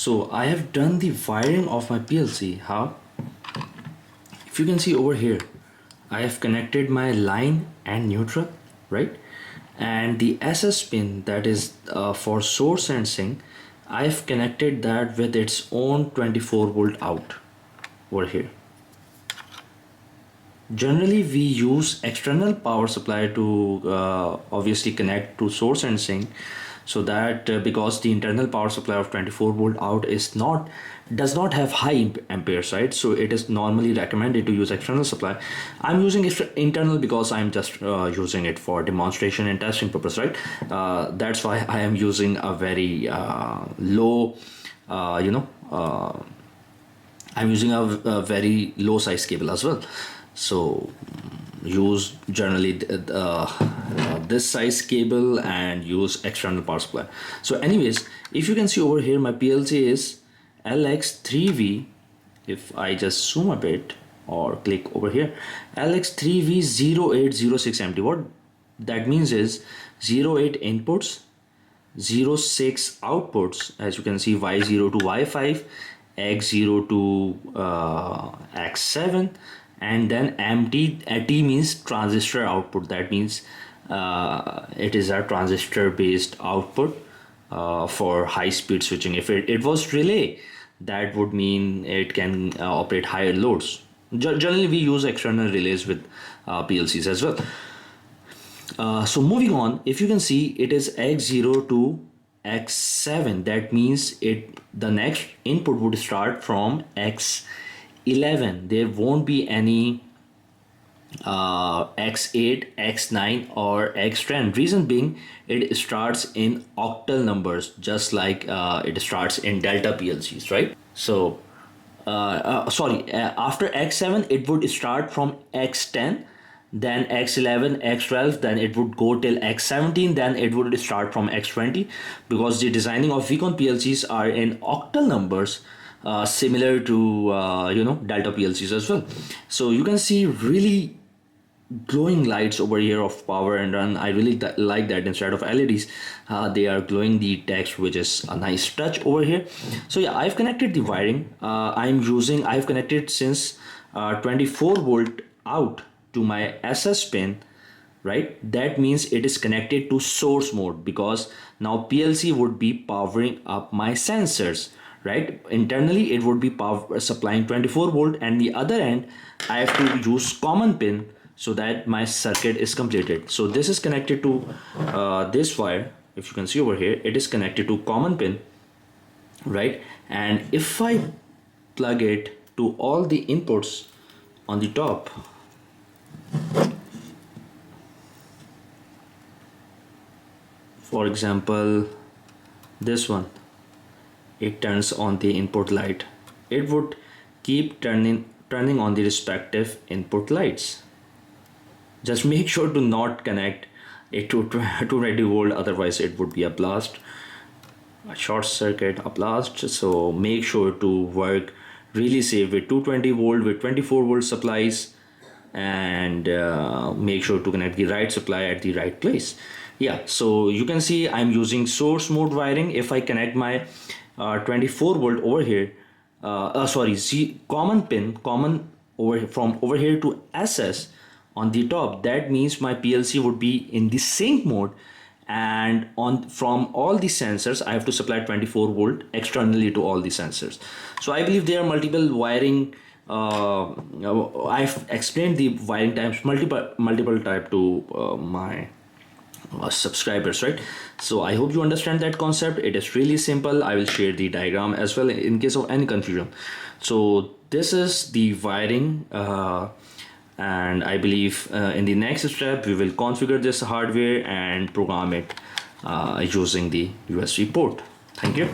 So I have done the wiring of my PLC. How? If you can see over here, I have connected my line and neutral, right? And the SS pin that is for source sensing, I have connected that with its own 24 volt out over here. Generally we use external power supply to obviously connect to source sensing, so that because the internal power supply of 24 volt out does not have high amperes, right? So it is normally recommended to use external supply. I'm using internal because I'm just using it for demonstration and testing purpose, right? That's why I am using a very low I'm using a very low size cable as well. So use generally this size cable and use external power supply. So anyways, if you can see over here, my PLC is LX3V. If I just zoom a bit or click over here, LX3V0806MT. What that means is 08 inputs, 06 outputs, as you can see, Y0 to Y5, X0 to X7, and then MT. T means transistor output. That means it is a transistor based output for high speed switching. If it was relay, that would mean it can operate higher loads. Generally we use external relays with PLCs as well. So moving on, if you can see, it is X0 to X7. That means the next input would start from X11. There won't be any X8, X9 or X10. Reason being, it starts in octal numbers, just like it starts in Delta PLCs, right? So after X7 it would start from X10, then X11, X12, then it would go till X17, then it would start from X20, because the designing of Vicon PLCs are in octal numbers, similar to Delta PLCs as well. So you can see really glowing lights over here of power and run. I really like that. Instead of LEDs, they are glowing the text, which is a nice touch over here. So yeah, I've connected the wiring. I've connected since 24 volt out to my SS pin, right? That means it is connected to source mode, because now PLC would be powering up my sensors, right? Internally it would be supplying 24 volt, and the other end I have to use common pin so that my circuit is completed. So this is connected to this wire. If you can see over here, it is connected to common pin, right? And if I plug it to all the inputs on the top, for example this one, it turns on the input light, it would keep turning on the respective input lights. Just make sure to not connect it to 220 volt, otherwise it would be a blast, a short circuit, a blast. So make sure to work really safe with 220 volt with 24 volt supplies, and make sure to connect the right supply at the right place. Yeah, so you can see I'm using source mode wiring. If I connect my 24 volt over here, common pin, from over here to SS on the top, that means my PLC would be in the sync mode, and from all the sensors I have to supply 24 volt externally to all the sensors. So I believe there are multiple wiring. I've explained the wiring types, multiple type to my subscribers, right? So I hope you understand that concept. It is really simple. I will share the diagram as well in case of any confusion. So this is the wiring, and I believe in the next step we will configure this hardware and program it using the USB port. Thank you.